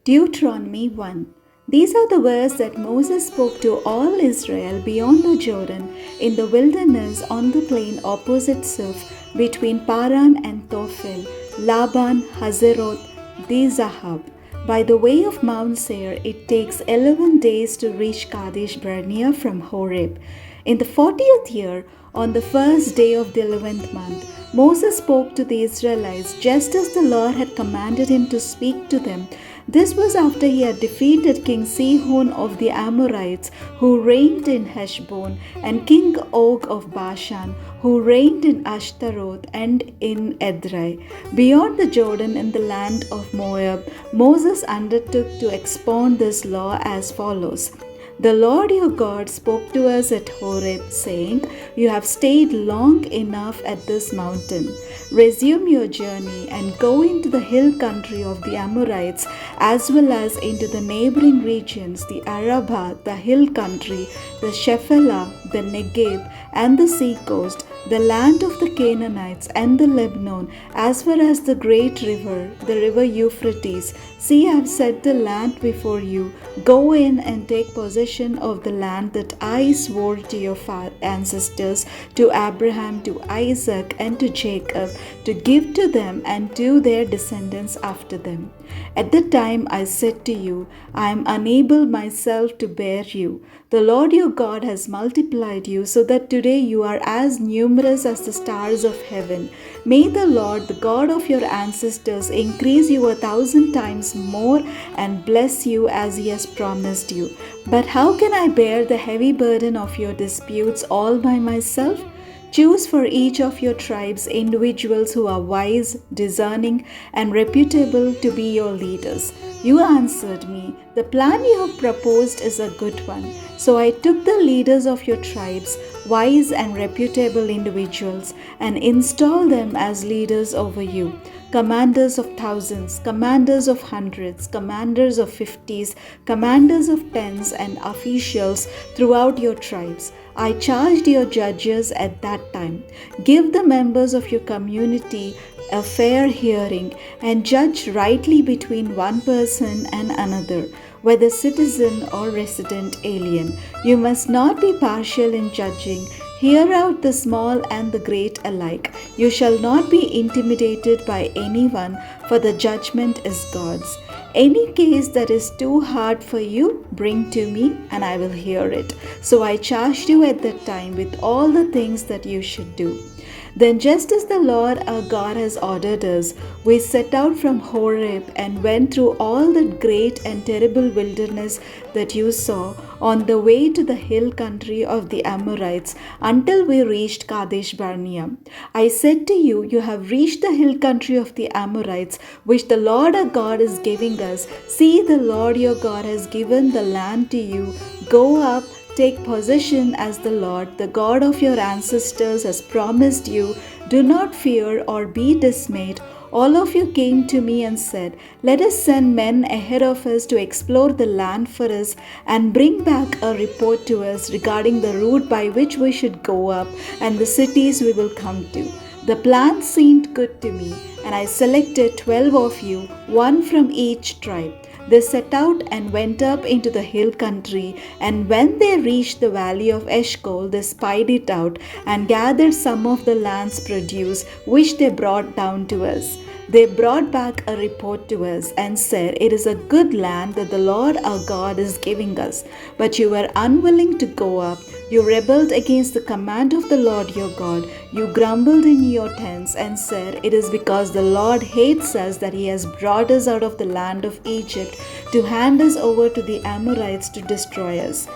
Deuteronomy 1. These are the words that Moses spoke to all Israel beyond the Jordan in the wilderness on the plain opposite Suf between Paran and Tophel, Laban, Hazeroth, Dizahab. By the way of Mount Seir, it takes 11 days to reach Kadesh Barnea from Horeb. In the 40th year, on the first day of the 11th month, Moses spoke to the Israelites just as the Lord had commanded him to speak to them. This was after he had defeated King Sihon of the Amorites, who reigned in Heshbon, and King Og of Bashan, who reigned in Ashtaroth and in Edrei. Beyond the Jordan in the land of Moab, Moses undertook to expound this law as follows. The Lord your God spoke to us at Horeb, saying, You have stayed long enough at this mountain. Resume your journey and go into the hill country of the Amorites, as well as into the neighboring regions, the Arabah, the hill country, the Shephelah, the Negev, and the sea coast, the land of the Canaanites and the Lebanon, as far as the great river, the river Euphrates. See, I have set the land before you. Go in and take possession of the land that I swore to your ancestors, to Abraham, to Isaac, and to Jacob, to give to them and to their descendants after them. At the time I said to you, I am unable myself to bear you. The Lord your God has multiplied you, so that today you are as numerous as the stars of heaven. May the Lord, the God of your ancestors, increase you 1,000 times more and bless you as he has promised you. But how can I bear the heavy burden of your disputes all by myself? Choose for each of your tribes individuals who are wise, discerning, and reputable to be your leaders. You answered me, The plan you have proposed is a good one. So I took the leaders of your tribes, wise and reputable individuals, and installed them as leaders over you. Commanders of thousands, commanders of hundreds, commanders of fifties, commanders of tens, and officials throughout your tribes. I charged your judges at that time. Give the members of your community a fair hearing and judge rightly between one person and another, whether citizen or resident alien. You must not be partial in judging. Hear out the small and the great alike. You shall not be intimidated by anyone, for the judgment is God's. Any case that is too hard for you, bring to me, and I will hear it. So I charged you at that time with all the things that you should do. Then, just as the Lord our God has ordered us, we set out from Horeb and went through all that great and terrible wilderness that you saw on the way to the hill country of the Amorites until we reached Kadesh Barnea. I said to you, You have reached the hill country of the Amorites, which the Lord our God is giving us. See, the Lord your God has given the land to you. Go up, take possession as the Lord, the God of your ancestors, has promised you. Do not fear or be dismayed. All of you came to me and said, Let us send men ahead of us to explore the land for us and bring back a report to us regarding the route by which we should go up and the cities we will come to. The plan seemed good to me, and I selected 12 of you, one from each tribe. They set out and went up into the hill country, and when they reached the valley of Eshcol, they spied it out and gathered some of the land's produce, which they brought down to us. They brought back a report to us and said, It is a good land that the Lord our God is giving us. But you were unwilling to go up. You rebelled against the command of the Lord your God. You grumbled in your tents and said, It is because the Lord hates us that he has brought us out of the land of Egypt to hand us over to the Amorites to destroy us.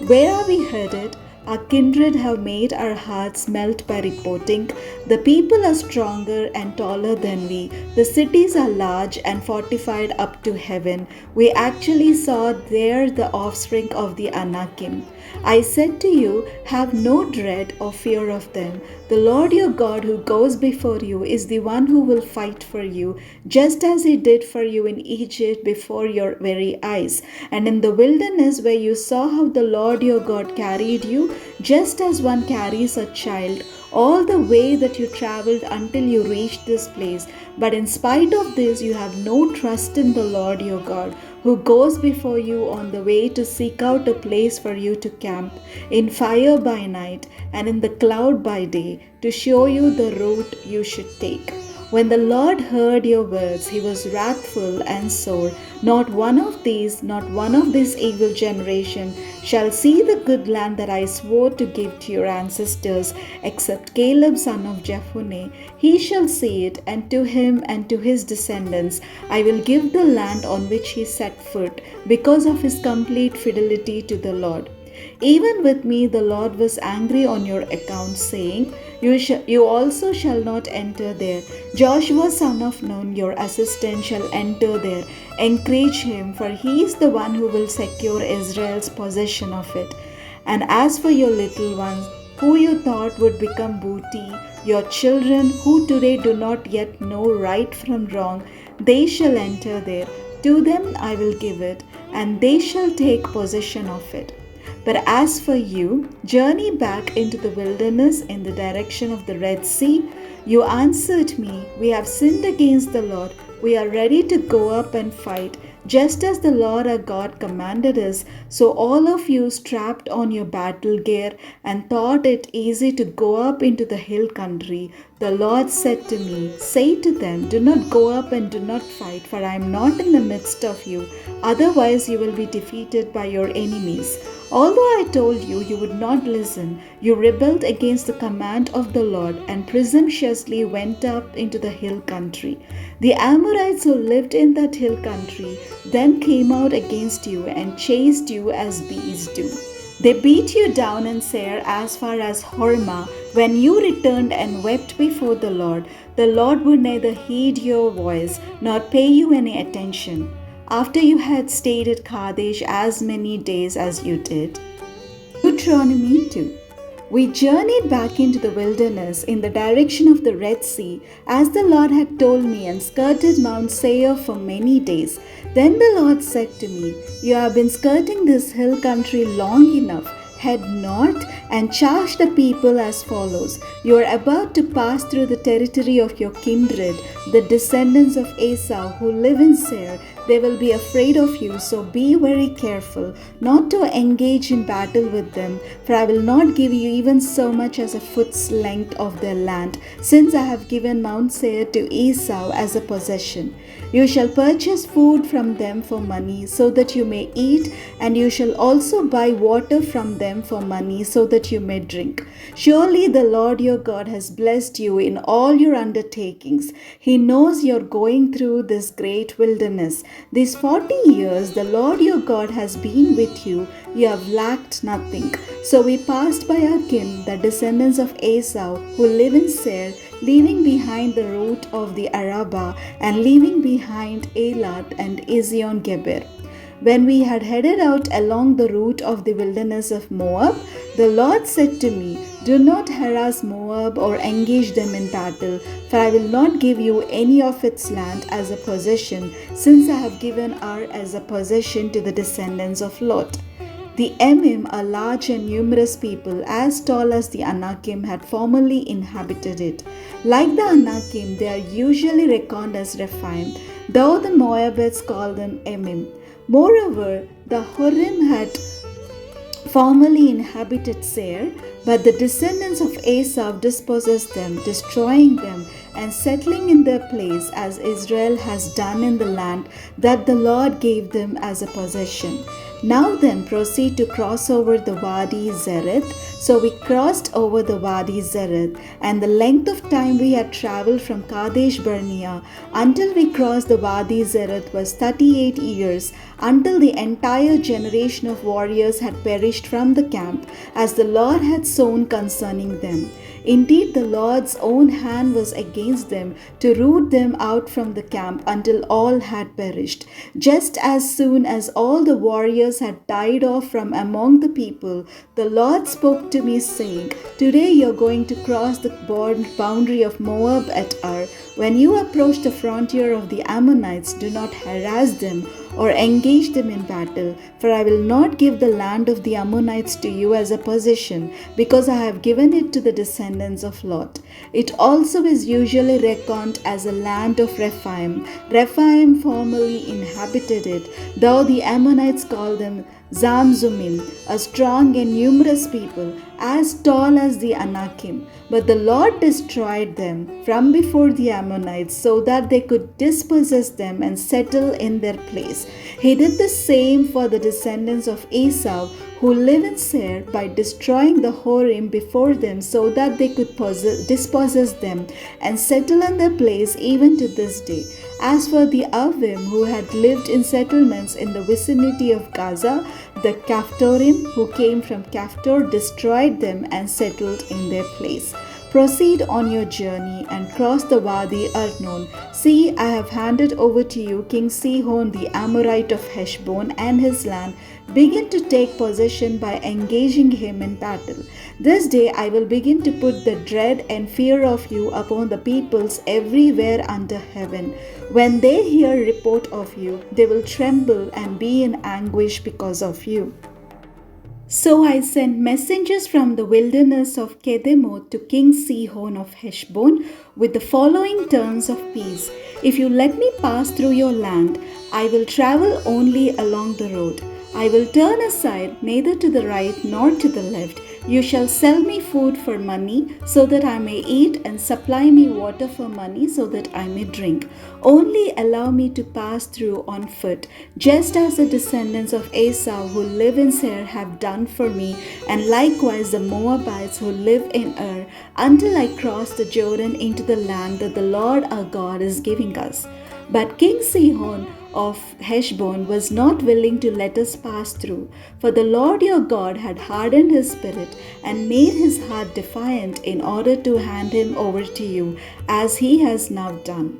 Where are we headed? Our kindred have made our hearts melt by reporting. The people are stronger and taller than we. The cities are large and fortified up to heaven. We actually saw there the offspring of the Anakim. I said to you, Have no dread or fear of them. The Lord your God who goes before you is the one who will fight for you, just as he did for you in Egypt before your very eyes. And in the wilderness where you saw how the Lord your God carried you, just as one carries a child, all the way that you traveled until you reached this place. But in spite of this, you have no trust in the Lord your God, who goes before you on the way to seek out a place for you to camp, in fire by night and in the cloud by day, to show you the route you should take. When the Lord heard your words, he was wrathful and sore. Not one of this evil generation shall see the good land that I swore to give to your ancestors, except Caleb son of Jephunneh. He shall see it, and to him and to his descendants I will give the land on which he set foot, because of his complete fidelity to the Lord. Even with me the Lord was angry on your account, saying, You also shall not enter there. Joshua son of Nun, your assistant, shall enter there. Encourage him, for he is the one who will secure Israel's possession of it. And as for your little ones, who you thought would become booty, your children who today do not yet know right from wrong, they shall enter there. To them I will give it, and they shall take possession of it. But as for you, journey back into the wilderness in the direction of the Red Sea. You answered me, We have sinned against the Lord. We are ready to go up and fight, just as the Lord our God commanded us. So all of you strapped on your battle gear and thought it easy to go up into the hill country. The Lord said to me, Say to them, Do not go up and do not fight, for I am not in the midst of you. Otherwise you will be defeated by your enemies. Although I told you, you would not listen. You rebelled against the command of the Lord and presumptuously went up into the hill country. The Amorites who lived in that hill country then came out against you and chased you as bees do. They beat you down in Seir as far as Hormah. When you returned and wept before the Lord would neither heed your voice nor pay you any attention, after you had stayed at Kadesh as many days as you did. Deuteronomy 2. We journeyed back into the wilderness in the direction of the Red Sea, as the Lord had told me, and skirted Mount Seir for many days. Then the Lord said to me, You have been skirting this hill country long enough. Head north and charge the people as follows. You are about to pass through the territory of your kindred, the descendants of Esau who live in Seir. They will be afraid of you, so be very careful not to engage in battle with them, for I will not give you even so much as a foot's length of their land, since I have given Mount Seir to Esau as a possession. You shall purchase food from them for money, so that you may eat, and you shall also buy water from them for money, so that you may drink. Surely the Lord your God has blessed you in all your undertakings. He knows you are going through this great wilderness. These 40 years the Lord your God has been with you. You have lacked nothing. So we passed by our kin, the descendants of Esau, who live in Seir, leaving behind the root of the Arabah, and leaving behind Elat and Ezion Geber. When we had headed out along the route of the wilderness of Moab, the Lord said to me, Do not harass Moab or engage them in battle, for I will not give you any of its land as a possession, since I have given Ar as a possession to the descendants of Lot. The Emim, a large and numerous people, as tall as the Anakim, had formerly inhabited it. Like the Anakim, they are usually reckoned as Rephaim, though the Moabites call them Emim. Moreover, the Hurim had formerly inhabited Seir, but the descendants of Esau dispossessed them, destroying them and settling in their place, as Israel has done in the land that the Lord gave them as a possession. Now then, proceed to cross over the Wadi Zereth. So we crossed over the Wadi Zereth, and the length of time we had traveled from Kadesh Barnea until we crossed the Wadi Zereth was 38 years, until the entire generation of warriors had perished from the camp, as the Lord had sown concerning them. Indeed, the Lord's own hand was against them to root them out from the camp until all had perished. Just as soon as all the warriors had died off from among the people, the Lord spoke to me, saying, Today you are going to cross the boundary of Moab at Ar. When you approach the frontier of the Ammonites, do not harass them or engage them in battle, for I will not give the land of the Ammonites to you as a possession, because I have given it to the descendants of Lot. It also is usually reckoned as a land of Rephaim. Rephaim formerly inhabited it, though the Ammonites call them Zamzumim, a strong and numerous people, as tall as the Anakim. But the Lord destroyed them from before the Ammonites, so that they could dispossess them and settle in their place. He did the same for the descendants of Esau, who live in Seir, by destroying the Horim before them, so that they could dispossess them and settle in their place even to this day. As for the Avim, who had lived in settlements in the vicinity of Gaza, the Caphtorim, who came from Caphtor, destroyed them and settled in their place. Proceed on your journey and cross the Wadi Arnon. See, I have handed over to you King Sihon the Amorite of Heshbon and his land. Begin to take possession by engaging him in battle. This day I will begin to put the dread and fear of you upon the peoples everywhere under heaven. When they hear report of you, they will tremble and be in anguish because of you. So I sent messengers from the wilderness of Kedemoth to King Sihon of Heshbon with the following terms of peace. If you let me pass through your land, I will travel only along the road. I will turn aside neither to the right nor to the left. You shall sell me food for money, so that I may eat, and supply me water for money, so that I may drink. Only allow me to pass through on foot, just as the descendants of Esau who live in Seir have done for me, and likewise the Moabites who live in Ur, until I cross the Jordan into the land that the Lord our God is giving us. But King Sihon of Heshbon was not willing to let us pass through, for the Lord your God had hardened his spirit and made his heart defiant in order to hand him over to you, as he has now done.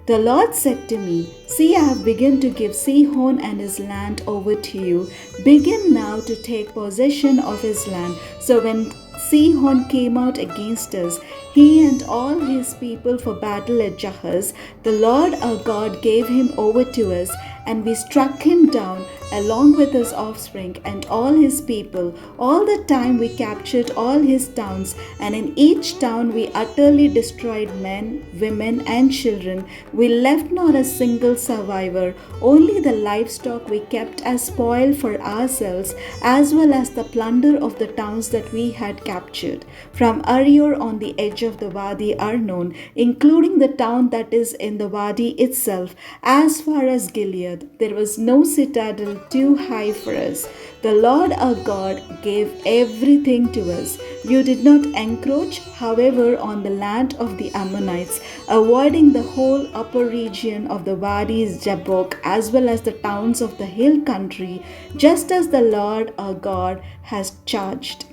The Lord said to me, See, I have begun to give Sihon and his land over to you. Begin now to take possession of his land. So when Sihon came out against us, he and all his people for battle at Jahaz, the Lord our God gave him over to us, and we struck him down along with his offspring and all his people. All the time we captured all his towns, and in each town we utterly destroyed men, women, and children. We left not a single survivor. Only the livestock we kept as spoil for ourselves, as well as the plunder of the towns that we had captured. From Arior on the edge of the Wadi Arnon, including the town that is in the Wadi itself, as far as Gilead, there was no citadel too high for us. The Lord our God gave everything to us. You did not encroach, however, on the land of the Ammonites, avoiding the whole upper region of the Wadis Jabbok, as well as the towns of the hill country, just as the Lord our God has charged.